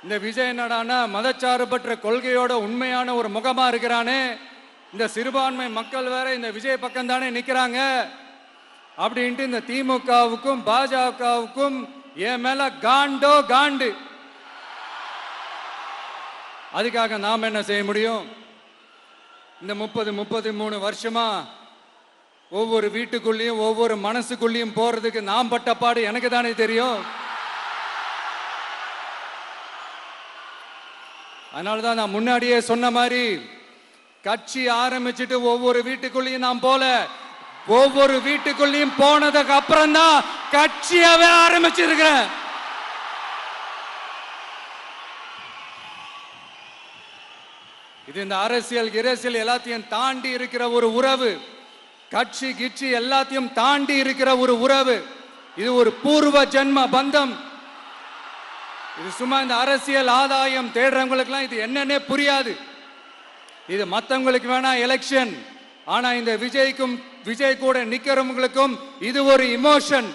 இந்த விஜய் என்னடானா மதச்சார்பற்ற கொள்கையோட உண்மையான ஒரு முகமா இருக்கிறானே, இந்த சிறுபான்மை மக்கள் வேற இந்த விஜய் பக்கம் தானே நிக்கிறாங்க அப்படின்ட்டு இந்த திமுகவுக்கும் பாஜகவுக்கும் என் மேல காண்டோ காண்டு. அதுக்காக நாம் என்ன செய்ய முடியும்? இந்த 33 வருஷமா ஒவ்வொரு வீட்டுக்குள்ளேயும் ஒவ்வொரு மனசுக்குள்ளேயும் போறதுக்கு நாம் பட்ட பாடு எனக்கு தானே தெரியும். அதனாலதான் நான் முன்னாடியே சொன்ன மாதிரி கட்சி ஆரம்பிச்சுட்டு ஒவ்வொரு வீட்டுக்குள்ளேயும் நான் போல, ஒவ்வொரு வீட்டுக்குள்ளேயும் போனதுக்கு அப்புறம் தான் கட்சியாவே ஆரம்பிச்சிருக்கிறேன். இது இந்த அரசியல் எல்லாத்தையும் தாண்டி இருக்கிற ஒரு உறவு, கட்சி கிட்சி எல்லாத்தையும் தாண்டி இருக்கிற ஒரு உறவு. இது ஒரு பூர்வ ஜென்ம பந்தம். இது சும்மா இந்த அரசியல் ஆதாயம் தேடுறவங்களுக்குலாம் இது என்னன்னே புரியாது. இது மற்றவங்களுக்கு வேணா எலெக்ஷன், ஆனா இந்த விஜய் கூட நிக்கிறவங்களுக்கும் இது ஒரு இமோஷன்.